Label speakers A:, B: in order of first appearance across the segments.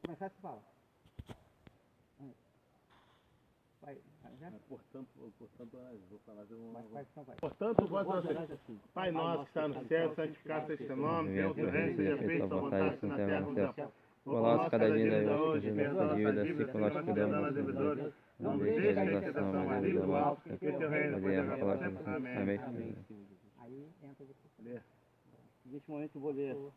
A: começar, você fala. Vai, já?
B: Portanto, vou falar de uma...
A: Vai.
B: Portanto, Pai nosso que está no céu, santificado seja o teu nome, venha o teu reino, seja feita a tua vontade, assim na terra como no céu.
C: O nosso cada dia hoje, perdoa nossas dívidas, assim como nós perdemos aos devedores. Não deixe cair em tentação, mas livre do mal, porque teu reino, poder e a glória sempre. Amém.
A: Aí entra depois.
D: Neste momento eu vou ler os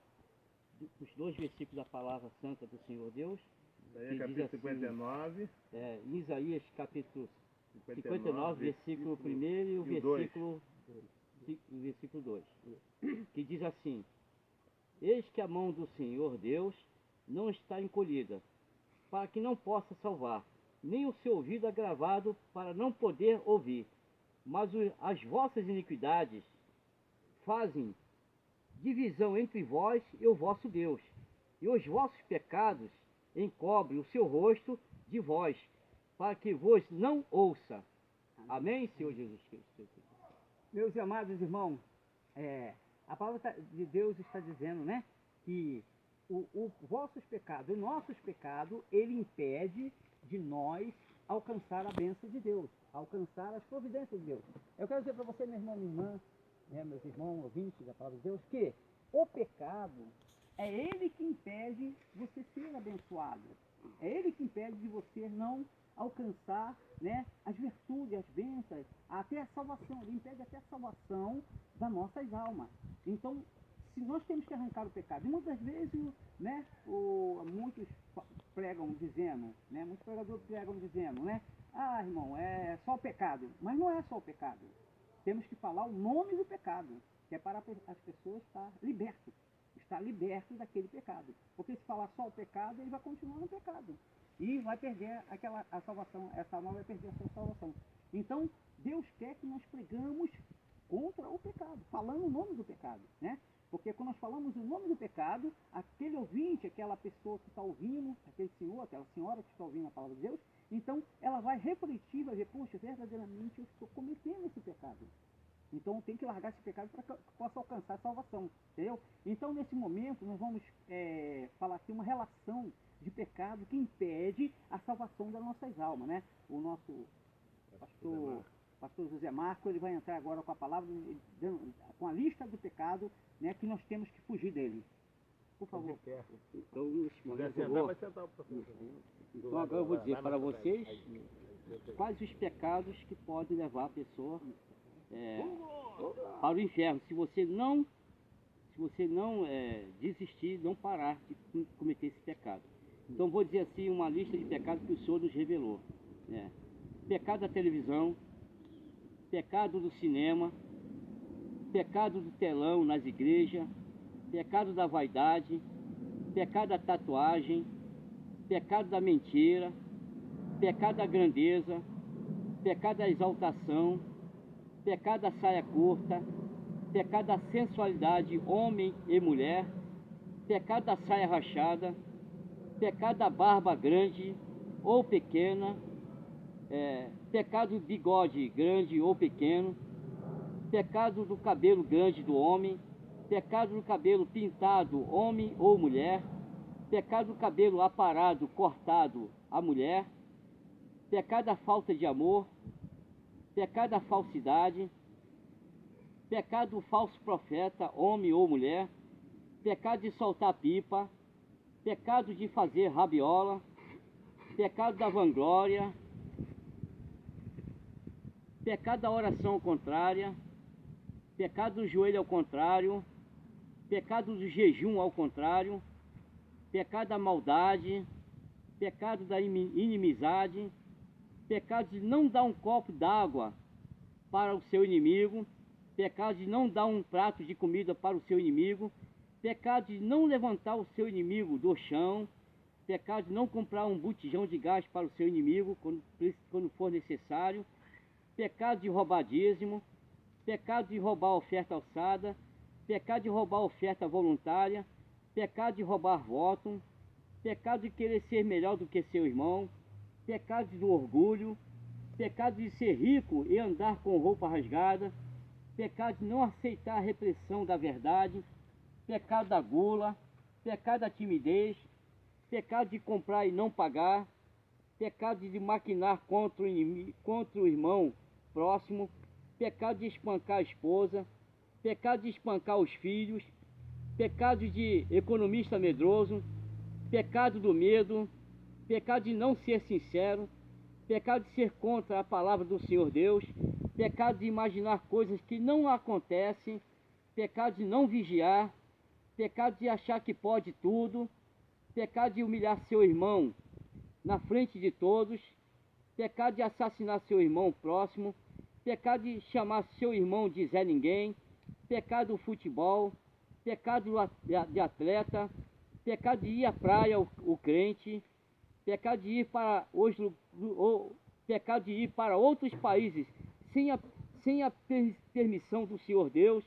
D: 2 versículos da palavra santa do Senhor Deus.
B: Daí capítulo 59.
D: Em Isaías capítulo 59, versículo 1 e o versículo 2. Que diz assim: Eis que a mão do Senhor Deus não está encolhida, para que não possa salvar, nem o seu ouvido agravado para não poder ouvir. Mas as vossas iniquidades fazem divisão entre vós e o vosso Deus, e os vossos pecados encobrem o seu rosto de vós, para que vos não ouça. Amém, Senhor Jesus Cristo?
A: Meus amados irmãos, a palavra de Deus está dizendo, né, que o vossos pecados, o nossos pecados, ele impede de nós alcançar a bênção de Deus, alcançar as providências de Deus. Eu quero dizer para você, meu irmão, minha irmã, né, meus irmãos ouvintes da palavra de Deus, que o pecado é ele que impede você ser abençoado. É ele que impede de você não alcançar, né, as virtudes, as bênçãos, até a salvação. Ele impede até a salvação das nossas almas. Então, se nós temos que arrancar o pecado, e muitas vezes, né, muitos pregam dizendo, né, muitos pregadores pregam dizendo, né, ah, irmão, é só o pecado. Mas não é só o pecado. Temos que falar o nome do pecado, que é para as pessoas estar liberto daquele pecado. Porque se falar só o pecado, ele vai continuar no pecado. E vai perder a salvação, essa alma vai perder a sua salvação. Então, Deus quer que nós pregamos contra o pecado, falando o nome do pecado, né? Porque quando nós falamos o nome do pecado, aquele ouvinte, aquela pessoa que está ouvindo, aquele senhor, aquela senhora que está ouvindo a palavra de Deus, então ela vai refletir, vai ver, poxa, verdadeiramente eu estou cometendo esse pecado. Então tem que largar esse pecado para que eu possa alcançar a salvação, entendeu? Então nesse momento nós vamos falar aqui uma relação de pecado que impede a salvação das nossas almas, né? O nosso pastor José Marco, ele vai entrar agora com a palavra, com a lista do pecado, né, que nós temos que fugir dele. Por favor.
D: Então, neste momento então agora eu vou dizer para vocês quais os pecados que podem levar a pessoa para o inferno, se você não desistir, não parar de cometer esse pecado. Então vou dizer assim uma lista de pecados que o Senhor nos revelou, né? Pecado da televisão, pecado do cinema, pecado do telão nas igrejas, pecado da vaidade, pecado da tatuagem, pecado da mentira, pecado da grandeza, pecado da exaltação, pecado da saia curta, pecado da sensualidade, homem e mulher, pecado da saia rachada, pecado da barba grande ou pequena, pecado do bigode grande ou pequeno, pecado do cabelo grande do homem, pecado do cabelo pintado, homem ou mulher, pecado do cabelo aparado, cortado, a mulher, pecado da falta de amor, pecado da falsidade, pecado do falso profeta, homem ou mulher, pecado de soltar pipa, pecado de fazer rabiola, pecado da vanglória, pecado da oração contrária, pecado do joelho ao contrário, pecado do jejum ao contrário, pecado da maldade, pecado da inimizade, pecado de não dar um copo d'água para o seu inimigo, pecado de não dar um prato de comida para o seu inimigo, pecado de não levantar o seu inimigo do chão, pecado de não comprar um botijão de gás para o seu inimigo quando for necessário, pecado de roubar dízimo, pecado de roubar oferta alçada, pecado de roubar oferta voluntária, pecado de roubar voto, pecado de querer ser melhor do que seu irmão, pecado do orgulho, pecado de ser rico e andar com roupa rasgada, pecado de não aceitar a repressão da verdade, pecado da gula, pecado da timidez, pecado de comprar e não pagar, pecado de maquinar contra o inimigo, contra o irmão próximo, pecado de espancar a esposa, pecado de espancar os filhos, pecado de economista medroso, pecado do medo, pecado de não ser sincero, pecado de ser contra a palavra do Senhor Deus, pecado de imaginar coisas que não acontecem, pecado de não vigiar, pecado de achar que pode tudo, pecado de humilhar seu irmão na frente de todos, pecado de assassinar seu irmão próximo, pecado de chamar seu irmão de Zé Ninguém, pecado do futebol, pecado de atleta, pecado de ir à praia o crente, pecado de ir para pecado de ir para outros países sem a permissão do Senhor Deus,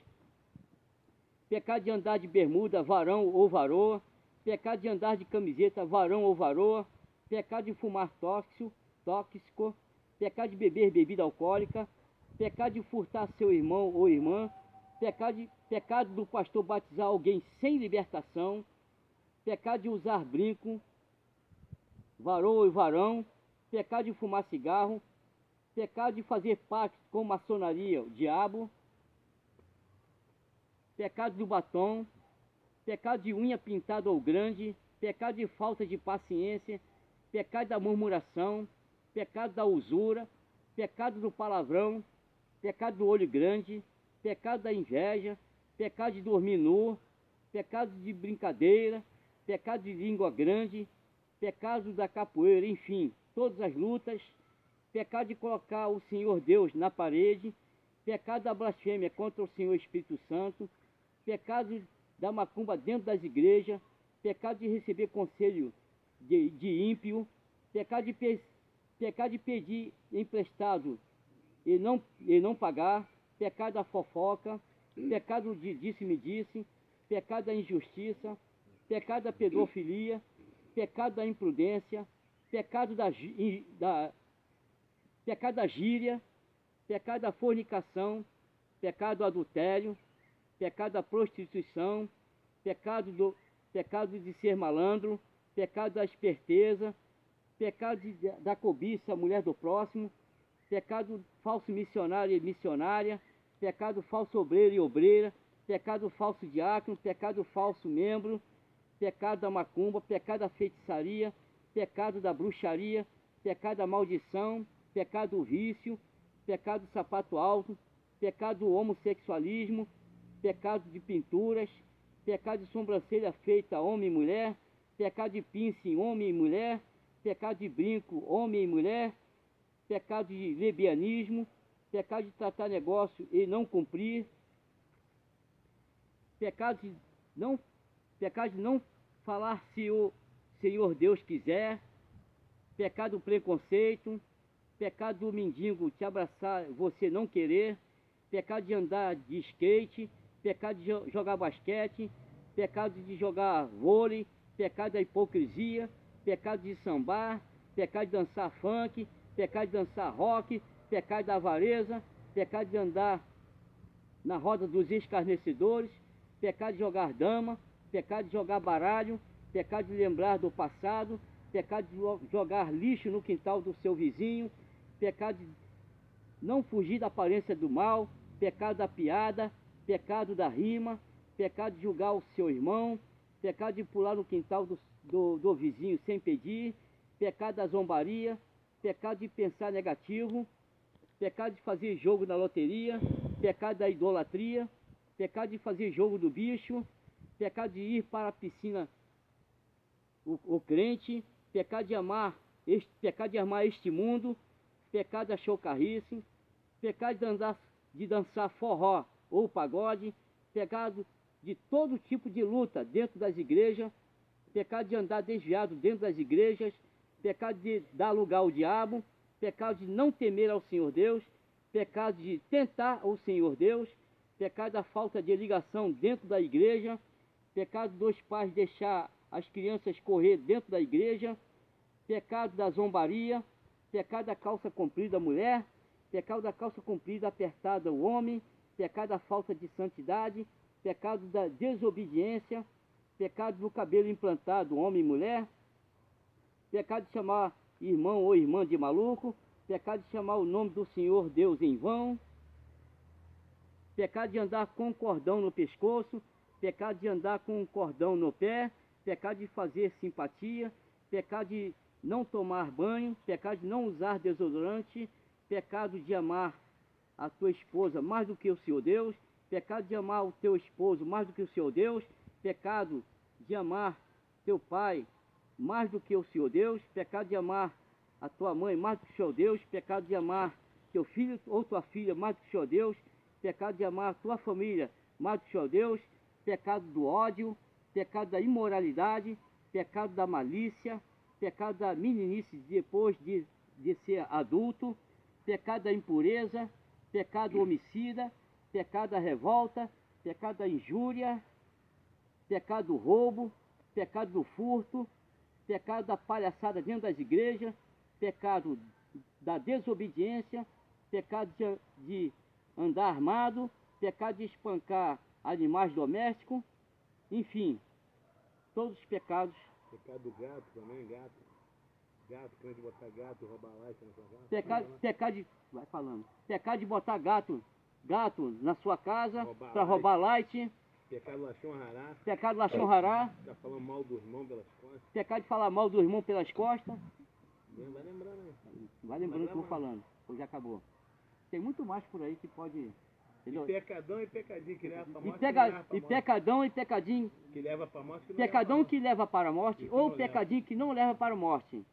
D: pecado de andar de bermuda, varão ou varoa, pecado de andar de camiseta, varão ou varoa, pecado de fumar tóxico, pecado de beber bebida alcoólica, pecado de furtar seu irmão ou irmã, pecado do pastor batizar alguém sem libertação, pecado de usar brinco, varoa e varão, pecado de fumar cigarro, pecado de fazer pacto com maçonaria, o diabo, pecado do batom, pecado de unha pintada ou grande, pecado de falta de paciência, pecado da murmuração, pecado da usura, pecado do palavrão, pecado do olho grande, pecado da inveja, pecado de dormir nu, pecado de brincadeira, pecado de língua grande, pecado da capoeira, enfim, todas as lutas, pecado de colocar o Senhor Deus na parede, pecado da blasfêmia contra o Senhor Espírito Santo, pecado da macumba dentro das igrejas, pecado de receber conselho de ímpio, pecado de pedir emprestado e não pagar, pecado da fofoca, pecado de disse-me-disse, pecado da injustiça, pecado da pedofilia, pecado da imprudência, pecado da gíria, pecado da fornicação, pecado do adultério, pecado da prostituição, pecado de ser malandro, pecado da esperteza, pecado da cobiça, mulher do próximo, pecado falso missionário e missionária, pecado falso obreiro e obreira, pecado falso diácono, pecado falso membro, pecado da macumba, pecado da feitiçaria, pecado da bruxaria, pecado da maldição, pecado do vício, pecado do sapato alto, pecado do homossexualismo, pecado de pinturas, pecado de sobrancelha feita homem e mulher, pecado de piercing homem e mulher, pecado de brinco homem e mulher, pecado de lebianismo, pecado de tratar negócio e não cumprir, pecado de não falar se o Senhor Deus quiser, pecado do preconceito, pecado do mendigo te abraçar, você não querer, pecado de andar de skate, pecado de jogar basquete, pecado de jogar vôlei, pecado da hipocrisia, pecado de sambar, pecado de dançar funk, pecado de dançar rock, pecado da avareza, pecado de andar na roda dos escarnecedores, pecado de jogar dama, pecado de jogar baralho, pecado de lembrar do passado, pecado de jogar lixo no quintal do seu vizinho, pecado de não fugir da aparência do mal, pecado da piada, pecado da rima, pecado de julgar o seu irmão, pecado de pular no quintal do vizinho sem pedir, pecado da zombaria, pecado de pensar negativo, pecado de fazer jogo na loteria, pecado da idolatria, pecado de fazer jogo do bicho, pecado de ir para a piscina o crente, pecado de amar este mundo, pecado da chocarrice, pecado de dançar forró ou pagode, pecado de todo tipo de luta dentro das igrejas, pecado de andar desviado dentro das igrejas, pecado de dar lugar ao diabo, pecado de não temer ao Senhor Deus, pecado de tentar o Senhor Deus, pecado da falta de ligação dentro da igreja, pecado dos pais deixar as crianças correr dentro da igreja, pecado da zombaria, pecado da calça comprida mulher, pecado da calça comprida apertada o homem, pecado da falta de santidade, pecado da desobediência, pecado do cabelo implantado homem e mulher, pecado de chamar irmão ou irmã de maluco, pecado de chamar o nome do Senhor Deus em vão, pecado de andar com um cordão no pescoço, pecado de andar com um cordão no pé, pecado de fazer simpatia, pecado de não tomar banho, pecado de não usar desodorante, pecado de amar a tua esposa mais do que o Senhor Deus, pecado de amar o teu esposo mais do que o Senhor Deus, pecado de amar teu pai mais do que o Senhor Deus, pecado de amar a tua mãe mais do que o Senhor Deus, pecado de amar teu filho ou tua filha mais do que o Senhor Deus, pecado de amar a tua família mais do que o Senhor Deus, pecado do ódio, pecado da imoralidade, pecado da malícia, pecado da meninice depois de ser adulto, pecado da impureza, pecado homicida, pecado da revolta, pecado da injúria, pecado do roubo, pecado do furto, pecado da palhaçada dentro das igrejas, pecado da desobediência, pecado de andar armado, pecado de espancar animais domésticos, enfim, todos os pecados.
B: Pecado do gato também, gato. Gato, crente de botar gato, roubar light na sua casa.
D: Pecado de. Vai falando. Pecado de botar gato na sua casa para
B: Roubar
D: roubar light.
B: Pecado lachon hará.
D: Pecado lachon hará.
B: Tá falando mal do irmão pelas costas.
D: Pecado de falar mal do irmão pelas costas.
B: Vai lembrando aí.
D: Vai lembrando o que eu vou falando. Pois já acabou. Tem muito mais por aí que pode. Entendeu?
B: E pecadão e pecadinho que leva pra morte.
D: Pecadão e pecadinho.
B: Que leva pra morte. Que não
D: Pecadão
B: leva pra
D: que leva para a morte
B: que
D: ou
B: não
D: pecadinho que não leva para a morte.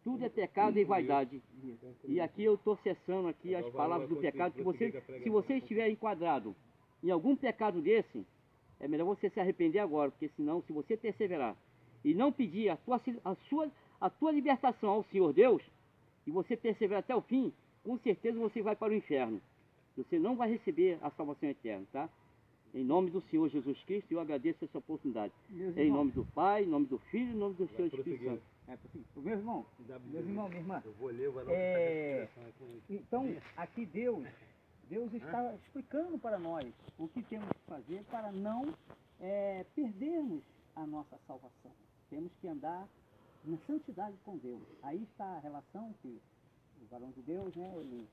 D: Tudo é pecado e vaidade. E aqui eu estou cessando aqui as palavras do pecado, que você, se você estiver enquadrado em algum pecado desse, é melhor você se arrepender agora, porque senão, se você perseverar e não pedir a tua libertação ao Senhor Deus, e você perseverar até o fim, com certeza você vai para o inferno. Você não vai receber a salvação eterna, tá? Em nome do Senhor Jesus Cristo, eu agradeço essa oportunidade. Em nome do Pai, em nome do Filho, em nome do Senhor Espírito Santo.
A: Meu irmão, minha irmã.
B: Eu vou ler, vai lá.
A: Então, aqui Deus está explicando para nós o que temos que fazer para não perdermos a nossa salvação. Temos que andar na santidade com Deus. Aí está a relação que o varão de Deus, né, ele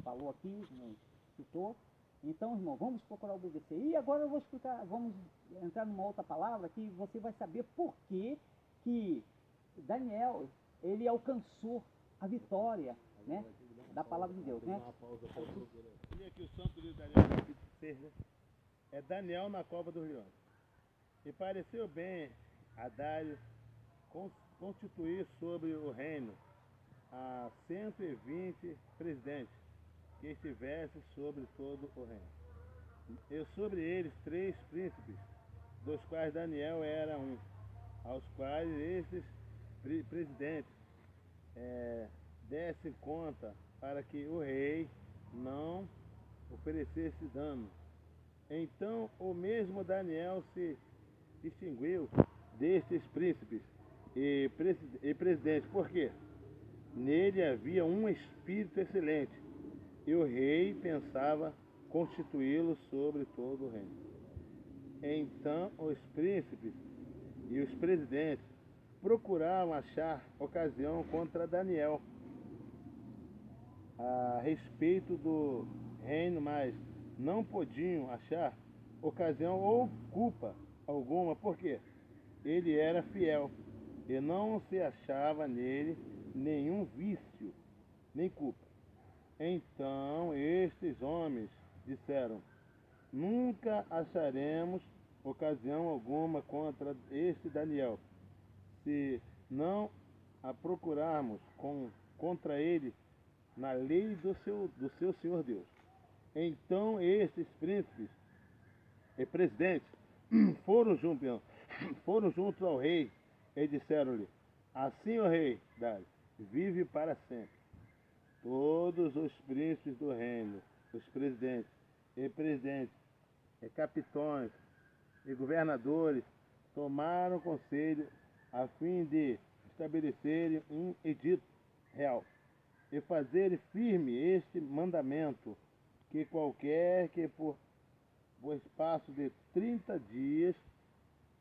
A: falou aqui, nos citou. Então, irmão, vamos procurar obedecer. E agora eu vou explicar, vamos entrar numa outra palavra que você vai saber por que Daniel, ele alcançou a vitória, né, da palavra de Deus, né?
B: E aqui o Santo Livro de Daniel, capítulo 6, né? É Daniel na cova dos leões. E pareceu bem a Dário constituir sobre o reino a 120 presidentes que estivessem sobre todo o reino. E sobre eles 3 príncipes, dos quais Daniel era um, aos quais esses presidentes dessem conta para que o rei não oferecesse dano. Então o mesmo Daniel se distinguiu destes príncipes e presidentes, porque nele havia um espírito excelente, e o rei pensava constituí-lo sobre todo o reino. Então os príncipes e os presidentes procuravam achar ocasião contra Daniel a respeito do reino, mas não podiam achar ocasião ou culpa alguma, porque ele era fiel e não se achava nele nenhum vício nem culpa. Então estes homens disseram: nunca acharemos ocasião alguma contra este Daniel, se não a procurarmos contra ele na lei do seu Senhor Deus. Então estes príncipes e presidentes foram juntos ao rei e disseram-lhe: assim o rei Dário vive para sempre. Todos os príncipes do reino, os presidentes e capitões e governadores tomaram conselho a fim de estabelecerem um edito real e fazerem firme este mandamento, que qualquer que por espaço de 30 dias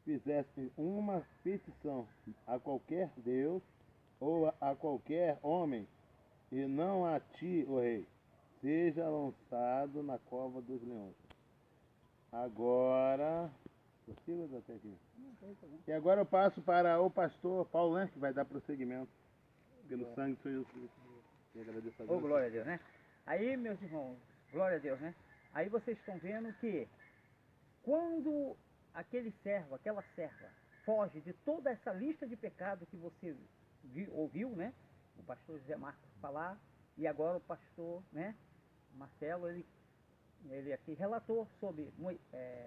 B: fizesse uma petição a qualquer Deus, ou a qualquer homem, e não a ti, ó rei, seja lançado na cova dos leões. Agora, consigo até aqui? E agora eu passo para o pastor Paulo, né, que vai dar prosseguimento pelo sangue do Senhor Jesus. E agradeço a Deus.
A: Oh, glória a Deus, né? Aí, meus irmãos, glória a Deus, né? Aí vocês estão vendo que quando aquele servo, aquela serva, foge de toda essa lista de pecados que você ouviu, né? O pastor José Marcos falar, e agora o pastor, né? Marcelo, ele aqui relatou sobre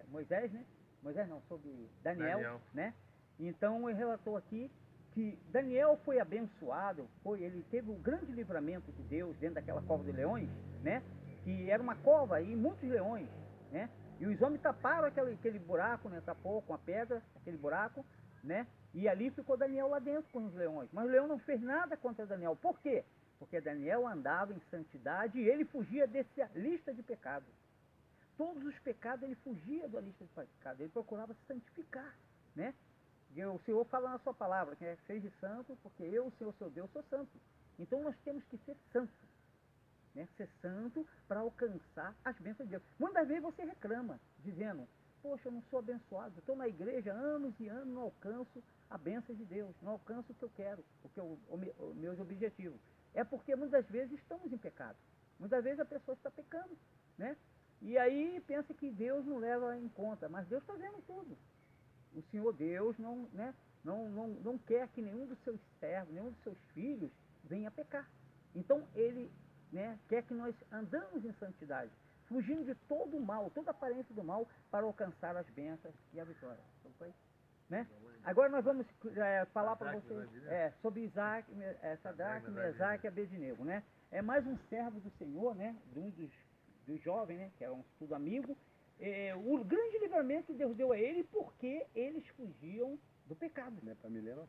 A: Moisés, né? Moisés não, sobre Daniel, né? Então ele relatou aqui que Daniel foi abençoado, ele teve um grande livramento de Deus dentro daquela cova de leões, né? Que era uma cova e muitos leões, né? E os homens taparam aquele buraco, né? Tapou com a pedra, aquele buraco, né? E ali ficou Daniel lá dentro com os leões. Mas o leão não fez nada contra Daniel. Por quê? Porque Daniel andava em santidade e ele fugia dessa lista de pecados. Todos os pecados ele fugia da lista de pecados. Ele procurava se santificar, né? E o Senhor fala na sua palavra, que seja santo, porque eu, o Senhor, seu Deus, sou santo. Então nós temos que ser santos, né? Ser santo para alcançar as bênçãos de Deus. Muitas vezes você reclama, dizendo, poxa, eu não sou abençoado, eu estou na igreja há anos e anos, não alcanço a bênção de Deus, não alcanço o que eu quero, os meus objetivos. É porque muitas vezes estamos em pecado. Muitas vezes a pessoa está pecando, né? E aí pensa que Deus não leva em conta, mas Deus está vendo tudo. O Senhor Deus não quer que nenhum dos seus servos, nenhum dos seus filhos venha pecar. Então Ele, né, quer que nós andamos em santidade, fugindo de todo o mal, toda a aparência do mal, para alcançar as bênçãos e a vitória. Né? Agora nós vamos falar para vocês sobre Isaac, Sadraque, Mesaque e Abednego, né? É mais um servo do Senhor, né? De um dos jovens, né? Que era tudo amigo. O grande livramento que Deus deu a ele porque eles fugiam do pecado.
B: Não é para me ler, não?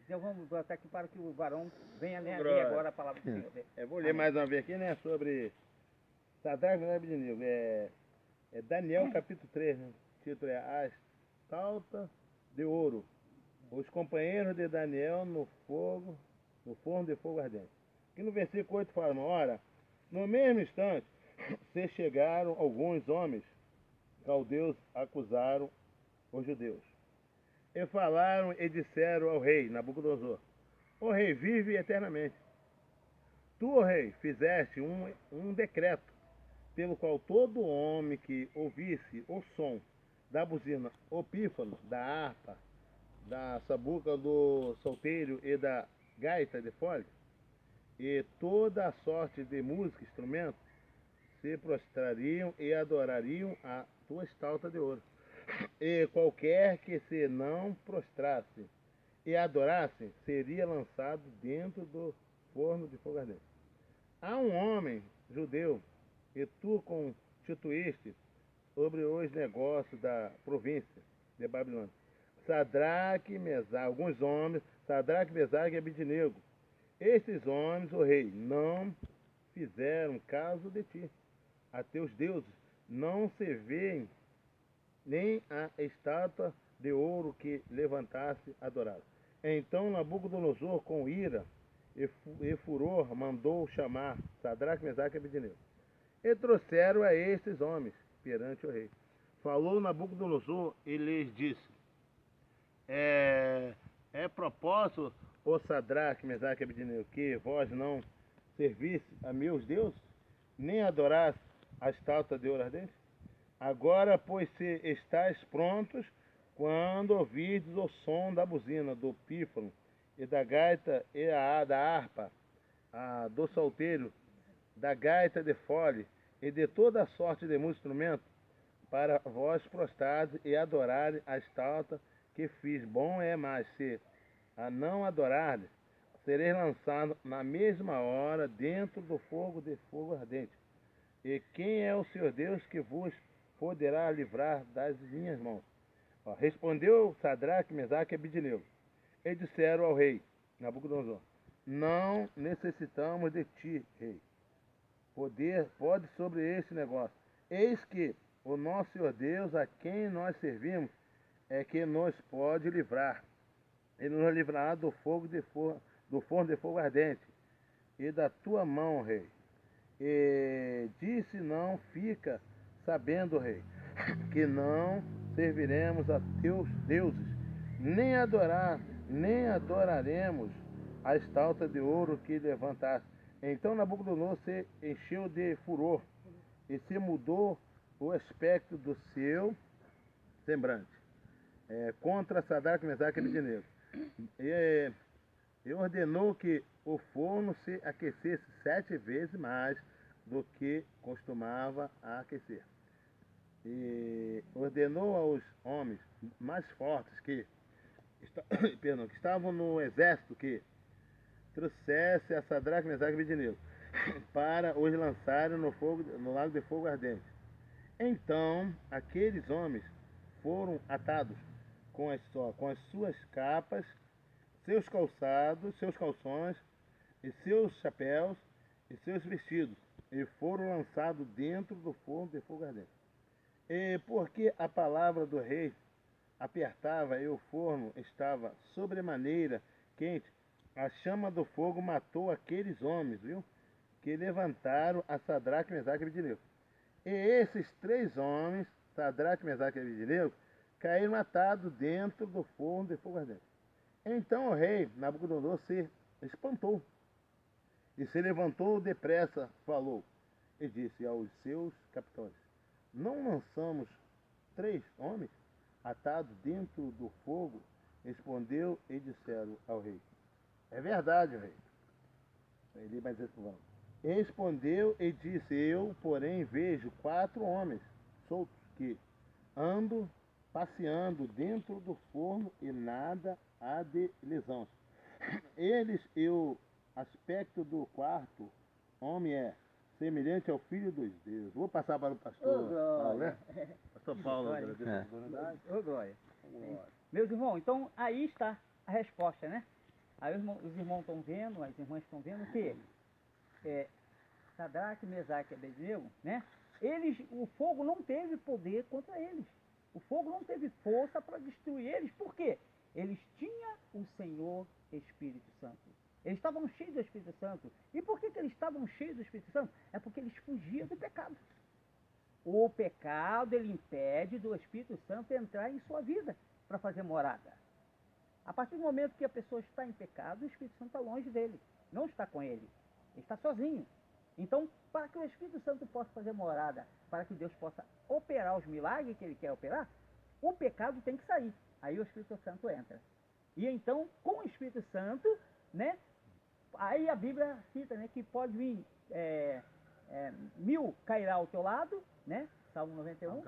A: Então vamos botar aqui para que o varão venha ler agora a palavra do Senhor.
B: Eu vou ler mais uma vez aqui, né? Sobre Sadraque, Mesaque e Abednego. É Daniel capítulo 3, né? O título é A Estalta de Ouro. Os companheiros de Daniel no forno de fogo ardente. Aqui no versículo 8 fala, ora, no mesmo instante, se chegaram alguns homens caldeus, acusaram os judeus. E falaram e disseram ao rei Nabucodonosor, o rei vive eternamente. Tu, ó rei, fizeste um decreto, pelo qual todo homem que ouvisse o som da buzina, o pífano, da harpa, da sabuca do solteiro e da gaita de fole, e toda a sorte de música, instrumento, se prostrariam e adorariam a tua estalta de ouro. E qualquer que se não prostrasse e adorasse, seria lançado dentro do forno de fogo ardente. Há um homem judeu, e tu constituíste sobre os negócios da província de Babilônia. Sadraque, Mesaque, alguns homens, Sadraque, Mesaque e Abednego. Estes homens, o rei, não fizeram caso de ti. A teus deuses não se veem, nem a estátua de ouro que levantasse adorado. Então Nabucodonosor, com ira e furor, mandou chamar Sadraque, Mesaque e Abednego. E trouxeram a estes homens perante o rei. Falou Nabucodonosor e lhes disse, propósito, ó Sadraque, Mesaque e Abednego, que vós não servisse a meus deuses, nem adorasse a estátua de ouro ardente? Agora, pois, se estáis prontos, quando ouvirdes o som da buzina, do pífano, e da gaita, e da harpa, do salteiro, da gaita de fole, e de toda a sorte de música instrumento, para vós prostrardes e adorarem a estátua que fiz. Bom é, mas se a não adorardes, sereis lançados na mesma hora dentro do fogo de fogo ardente. E quem é o Senhor Deus que vos poderá livrar das minhas mãos? Respondeu Sadraque, Mesaque e Abednego, e disseram ao rei Nabucodonosor, não necessitamos de ti, rei. Pode sobre este negócio. Eis que o nosso Senhor Deus, a quem nós servimos, é que nos pode livrar. Ele nos livrará do fogo do forno de fogo ardente, e da tua mão, rei. E disse: não fica sabendo, rei, que não serviremos a teus deuses, nem adoraremos a estátua de ouro que levantaste. Então Nabucodonosor se encheu de furor e se mudou o aspecto do seu semblante contra Sadraque, Mesaque e Abednego. E ordenou que o forno se aquecesse 7 vezes mais do que costumava aquecer. E ordenou aos homens mais fortes que estavam no exército que trouxesse a Sadraque, Mesaque e Abednego para os lançarem no lago de fogo ardente. Então aqueles homens foram atados com as suas capas, seus calçados, seus calções, e seus chapéus, e seus vestidos, e foram lançados dentro do forno de fogo ardente. E porque a palavra do rei apertava e o forno estava sobremaneira quente, a chama do fogo matou aqueles homens, viu? Que levantaram a Sadraque, Mesaque e Abednego. E esses 3 homens, Sadraque, Mesaque e Abednego, caíram atados dentro do forno de fogo ardente. Então o rei Nabucodonosor se espantou e se levantou depressa, falou e disse aos seus capitães: não lançamos 3 homens atados dentro do fogo? Respondeu e disseram ao rei: é verdade, rei. Ele vai dizer assim: respondeu e disse: eu, porém, vejo 4 homens soltos que andam passeando dentro do forno e nada há de lesões. Eles e o aspecto do 4º homem é semelhante ao Filho dos Deuses. Vou passar para o pastor Paulo, né? Pastor Paulo, agradeço a oportunidade.
A: Ô, glória. Meus irmãos, então aí está a resposta, né? Aí os irmãos estão vendo, as irmãs estão vendo que Sadraque, Mesaque e Abednego, né? O fogo não teve poder contra eles. O fogo não teve força para destruir eles. Por quê? Eles tinham o Senhor Espírito Santo. Eles estavam cheios do Espírito Santo. E por que eles estavam cheios do Espírito Santo? É porque eles fugiam do pecado. O pecado, ele impede do Espírito Santo entrar em sua vida para fazer morada. A partir do momento que a pessoa está em pecado, o Espírito Santo está longe dele. Não está com ele. Ele está sozinho. Então, para que o Espírito Santo possa fazer morada, para que Deus possa operar os milagres que Ele quer operar, o pecado tem que sair. Aí o Espírito Santo entra. E então, com o Espírito Santo, né? Aí a Bíblia cita, né, que pode vir 1000 cairá ao teu lado, né? Salmo 91.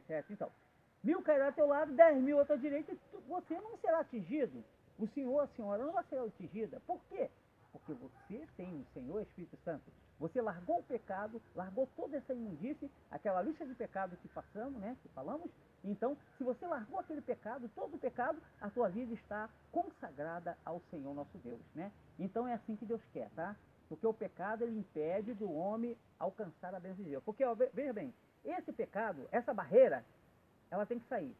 A: Certo, então. 1000 cairá ao teu lado, 10.000 à tua direita, e você não será atingido. O senhor, a senhora não vai ser atingida. Por quê? Porque você tem o Senhor Espírito Santo. Você largou o pecado, largou toda essa imundície, aquela lista de pecados que passamos, né, que falamos. Então, se você largou aquele pecado, todo o pecado, a tua vida está consagrada ao Senhor nosso Deus, né? Então é assim que Deus quer, tá? Porque o pecado, ele impede do homem alcançar a bênção de Deus. Porque, ó, veja bem, esse pecado, essa barreira, ela tem que sair.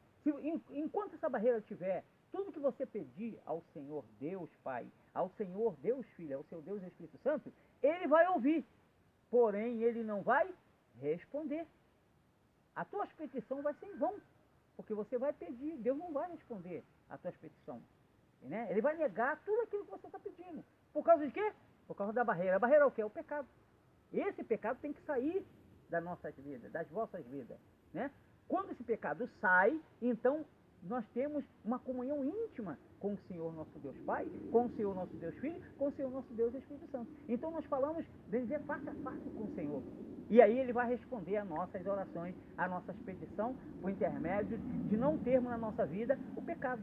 A: Enquanto essa barreira estiver, tudo que você pedir ao Senhor Deus Pai, ao Senhor Deus Filho, ao seu Deus Espírito Santo, Ele vai ouvir, porém Ele não vai responder. A tua petição vai ser em vão, porque você vai pedir, Deus não vai responder a tua petição, né? Ele vai negar tudo aquilo que você está pedindo. Por causa de quê? Por causa da barreira. A barreira é o quê? É o pecado. Esse pecado tem que sair das nossas vidas, das vossas vidas, né? Quando esse pecado sai, então nós temos uma comunhão íntima com o Senhor nosso Deus Pai, com o Senhor nosso Deus Filho, com o Senhor nosso Deus Espírito Santo. Então nós falamos, vem dizer, face a face com o Senhor. E aí Ele vai responder a nossas orações, a nossas petições, por intermédio de não termos na nossa vida o pecado.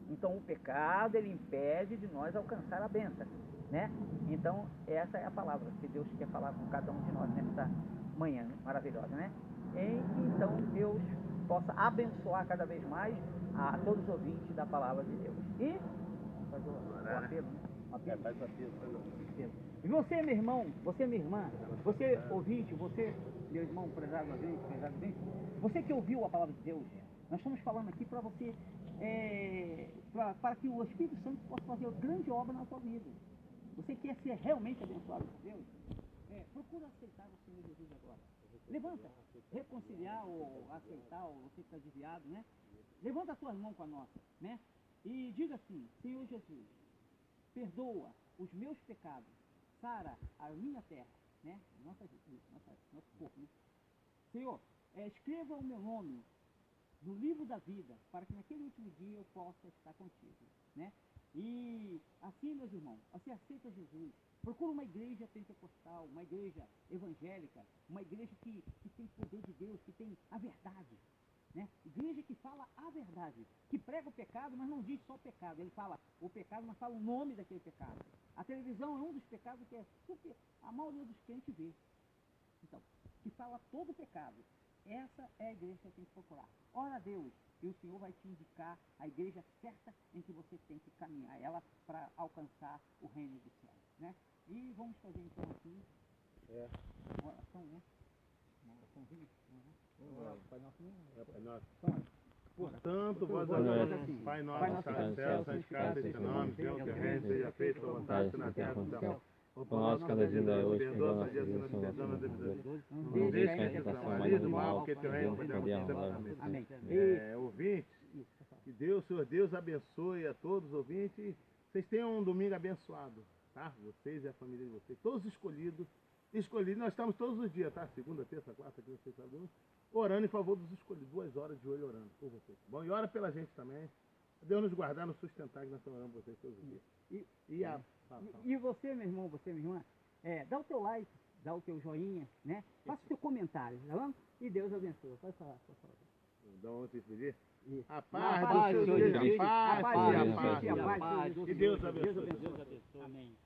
A: Então o pecado, ele impede de nós alcançar a bênção, né? Então essa é a palavra que Deus quer falar com cada um de nós nesta manhã maravilhosa, né? Então Deus possa abençoar cada vez mais a todos os ouvintes da palavra de Deus. E fazer o apelo, né?
B: Faz o apelo.
A: E você, meu irmão, você, minha irmã, você ouvinte, você, meu irmão prezado ouvinte, você que ouviu a palavra de Deus, nós estamos falando aqui para você para que o Espírito Santo possa fazer uma grande obra na sua vida. Você quer ser realmente abençoado por Deus? Procura aceitar o Senhor Jesus agora. Levanta, reconciliar ou aceitar, ou você que está desviado, né? Levanta a tua mão com a nossa, né? E diga assim: Senhor Jesus, perdoa os meus pecados, sara a minha terra, né? Nosso corpo, né? Senhor, escreva o meu nome no livro da vida, para que naquele último dia eu possa estar contigo, né? E assim, meus irmãos, você aceita Jesus, procura uma igreja pentecostal, uma igreja evangélica, uma igreja que tem poder de Deus, que tem a verdade, né? Igreja que fala a verdade, que prega o pecado, mas não diz só o pecado. Ele fala o pecado, mas fala o nome daquele pecado. A televisão é um dos pecados que a maioria dos crentes vê. Então, que fala todo o pecado. Essa é a igreja que você tem que procurar. Ora a Deus, e o Senhor vai te indicar a igreja certa em que você tem que caminhar ela para alcançar o reino dos céus, né? E vamos fazer então aqui uma oração, né? Uma oraçãozinha, né? Pai Nosso, né?
B: Pai Nosso. Portanto, vós Pai Nosso, que está no céu, santificado seja o nome, venha o teu reino, seja feita a tua vontade, na terra como no céu.
C: O pão nosso cada dia dai hoje, perdoa nossas dívidas,
B: não deixe que a tentação maligna do mal, porque teu reino poder
A: Amém.
B: Ouvintes, que Deus, Senhor Deus, abençoe a todos os ouvintes. Vocês tenham um domingo abençoado, tá? Vocês e a família de vocês, todos escolhidos. Nós estamos todos os dias, tá? Segunda, terça, quarta, quinta, sexta, sábado, orando em favor dos escolhidos. 2 horas de olho orando por vocês. Bom, e ora pela gente também. Deus nos guardar, nos sustentar, que nós estamos orando por vocês todos os dias. E
A: você, meu irmão, você, minha irmã, dá o teu like, dá o teu joinha, né? Faça o teu comentário, tá bom? E Deus abençoe. Pode falar, pode falar.
B: Dá onde se pedir?
A: A
B: paz do Senhor Jesus, a paz,
A: a paz,
B: e Deus abençoe.
A: Amém.